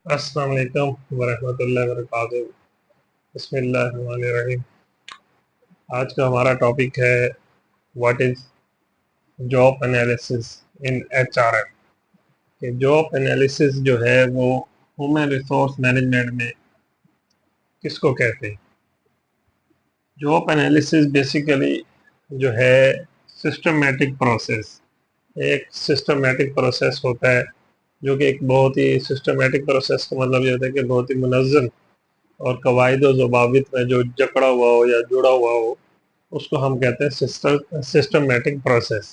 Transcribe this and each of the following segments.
السلام علیکم ورحمۃ اللہ وبرکاتہ۔ بسم اللہ الرحمن الرحیم۔ آج کا ہمارا ٹاپک ہے what is job analysis in H R M. کہ جاب انالیسس جو ہے وہ ہیومن ریسورس مینجمنٹ میں کس کو کہتے ہیں؟ جاب انالیسس بیسیکلی جو ہے سسٹمیٹک پروسیس، ایک سسٹمیٹک پروسیس ہوتا ہے جو کہ ایک بہت ہی سسٹمیٹک پروسیس کا مطلب یہ ہوتا ہے کہ بہت ہی منظم اور قواعد و ضوابط میں جو جکڑا ہوا ہو یا جڑا ہوا ہو، اس کو ہم کہتے ہیں سسٹمیٹک پروسیس۔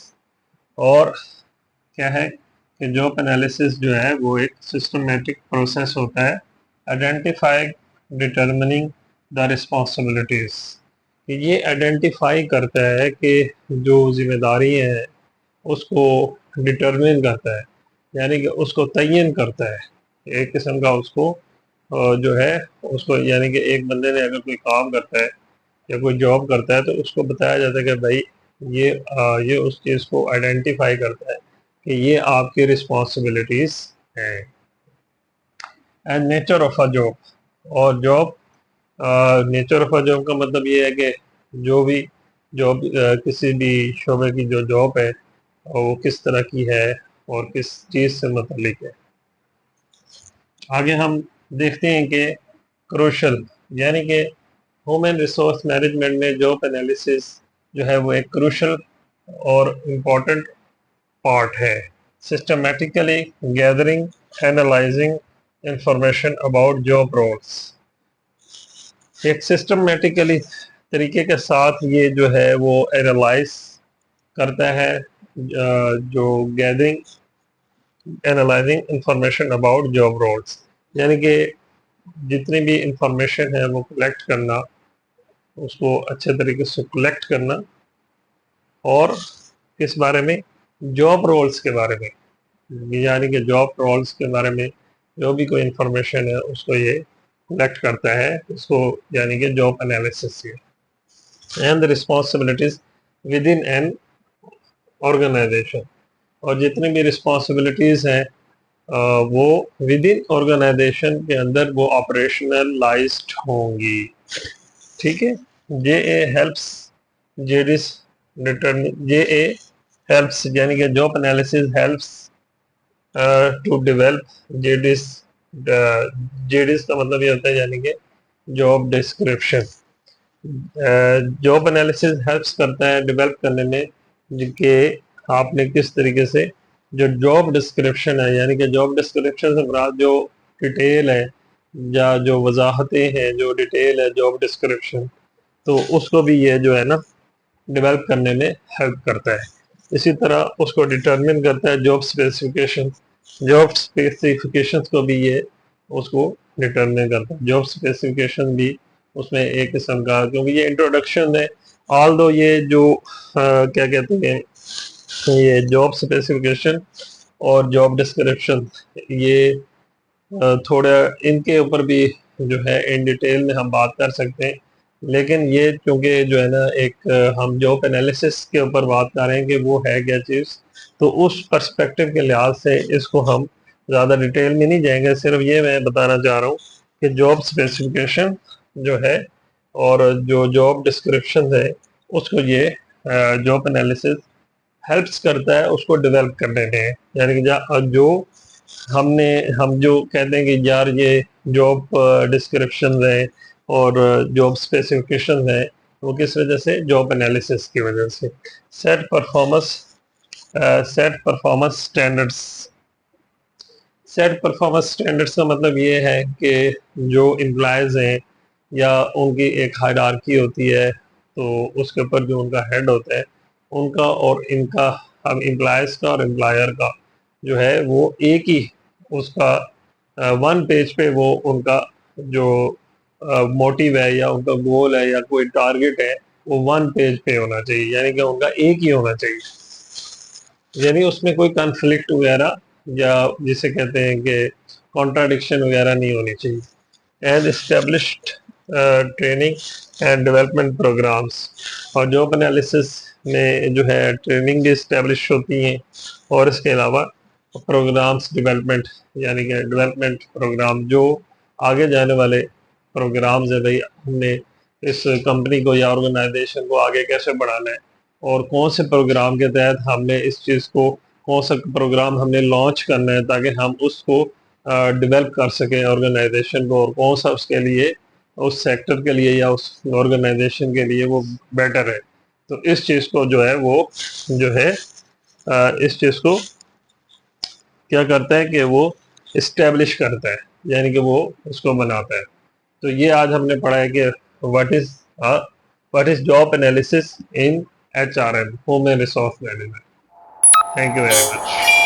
اور کیا ہے کہ جاب انالیسس جو ہے وہ ایک سسٹمیٹک پروسیس ہوتا ہے آئیڈینٹیفائنگ ڈٹرمننگ دا رسپانسبلٹیز، کہ یہ آئیڈینٹیفائی کرتا ہے کہ جو ذمہ داری ہیں اس کو ڈٹرمن کرتا ہے، یعنی کہ اس کو تعین کرتا ہے، ایک قسم کا اس کو جو ہے اس کو، یعنی کہ ایک بندے نے اگر کوئی کام کرتا ہے یا کوئی جاب کرتا ہے تو اس کو بتایا جاتا ہے کہ بھائی یہ اس چیز کو آئیڈینٹیفائی کرتا ہے کہ یہ آپ کی رسپانسبلٹیز ہیں۔ And nature of a job, اور job nature of a job کا مطلب یہ ہے کہ جو بھی جاب کسی بھی شعبے کی جو جاب ہے وہ کس طرح کی ہے اور کس چیز سے متعلق ہے۔ آگے ہم دیکھتے ہیں کہ کروشل، یعنی کہ ہیومن ریسورس مینجمنٹ میں جاب انالیسس جو ہے وہ ایک کروشل اور امپورٹنٹ پارٹ ہے۔ Systematically gathering analysing information about job roles, ایک سسٹمیٹیکلی طریقے کے ساتھ یہ جو ہے وہ اینالائز کرتا ہے جو gathering analysing information about job roles, یعنی کہ جتنی بھی انفارمیشن ہے وہ کلیکٹ کرنا، اس کو اچھے طریقے سے کلیکٹ کرنا، اور کس بارے میں؟ جاب رولس کے بارے میں، یعنی کہ جاب رولس کے بارے میں جو بھی کوئی انفارمیشن ہے اس کو یہ کلیکٹ کرتا ہے، اس کو یعنی کہ جاب انالیسس ہے۔ And responsibilities within an organisation, اور جتنی بھی رسپانسبلٹیز ہیں وہ ود ان آرگنائزیشن کے اندر وہ آپریشنلائزڈ ہوں گی، ٹھیک ہے۔ جے اے ہیلپس جیڈس جے اے ہیلپس، یعنی کہ job analysis helps to develop JDs, JDs کا مطلب یہ ہوتا ہے یعنی کہ job description. Job analysis helps کرتا ہے ڈیولپ کرنے میں کہ آپ نے کس طریقے سے جو جاب ڈسکرپشن ہے، یعنی کہ جاب ڈسکرپشن سے مراد جو ڈیٹیل ہے یا جو وضاحتیں ہیں، جو ڈیٹیل ہے جاب ڈسکرپشن، تو اس کو بھی یہ جو ہے نا ڈیولپ کرنے میں ہیلپ کرتا ہے۔ اسی طرح اس کو ڈٹرمن کرتا ہے جاب اسپیسیفکیشن، جاب اسپیسیفکیشنس کو بھی یہ اس کو ڈٹرمن کرتا ہے۔ جاب اسپیسیفکیشن بھی اس میں ایک قسم کا، کیونکہ یہ انٹروڈکشن ہے، آل دو یہ جو کیا کہتے ہیں یہ جاب اسپیسیفکیشن اور جاب ڈسکرپشن، یہ تھوڑا ان کے اوپر بھی جو ہے ان ڈیٹیل میں ہم بات کر سکتے ہیں، لیکن یہ چونکہ جو ہے نا ایک ہم جاب انالیسس کے اوپر بات کر رہے ہیں کہ وہ ہے کیا چیز، تو اس پرسپیکٹو کے لحاظ سے اس کو ہم زیادہ ڈیٹیل میں نہیں جائیں گے، صرف یہ میں بتانا چاہ رہا ہوں کہ جاب اسپیسیفکیشن جو ہے اور جو جاب ڈسکرپشن ہے اس کو یہ جاب انالیسس ہیلپس کرتا ہے اس کو ڈیولپ کرنے میں، یعنی کہ جو ہم جو کہتے ہیں کہ یار یہ جاب ڈسکرپشن ہے اور جاب اسپیسیفکیشن ہے، وہ کس وجہ سے؟ جاب انالیسس کی وجہ سے۔ Set performance standards, set performance standards کا مطلب یہ ہے کہ جو امپلائز ہیں یا ان کی ایک ہائرارکی ہوتی ہے، تو اس کے اوپر جو ان کا ہیڈ ہوتا ہے ان کا اور ان کا، ہم امپلائز کا اور امپلائر کا جو ہے وہ ایک ہی اس کا ون پیج پہ وہ ان کا جو موٹیو ہے یا ان کا گول ہے یا کوئی ٹارگٹ ہے وہ ون پیج پہ ہونا چاہیے، یعنی کہ ان کا ایک ہی ہونا چاہیے، یعنی اس میں کوئی کنفلکٹ وغیرہ یا جسے کہتے ہیں کہ کانٹراڈکشن وغیرہ نہیں ہونی چاہیے۔ And established training and development programmes, اور جاب انالیسس میں جو ہے ٹریننگ بھی اسٹیبلش ہوتی ہیں، اور اس کے علاوہ پروگرامس ڈیولپمنٹ، یعنی کہ ڈیولپمنٹ پروگرام جو آگے جانے والے پروگرامز ہیں، بھائی ہم نے اس کمپنی کو یا آرگنائزیشن کو آگے کیسے بڑھانا ہے، اور کون سے پروگرام کے تحت ہم نے اس چیز کو، کون سا پروگرام ہم نے لانچ کرنا ہے تاکہ ہم اس کو ڈیولپ کر سکیں آرگنائزیشن کو، اور کون سا اس کے لیے، اس سیکٹر کے لیے یا اس آرگنائزیشن کے لیے وہ بیٹر ہے۔ تو اس چیز کو جو ہے وہ جو ہے اس چیز کو کیا کرتا ہے کہ وہ اسٹیبلش کرتا ہے، یعنی کہ وہ اس کو بناتا ہے۔ تو یہ آج ہم نے پڑھا ہے کہ what is job analysis in HRM، human resource management. Thank you very much.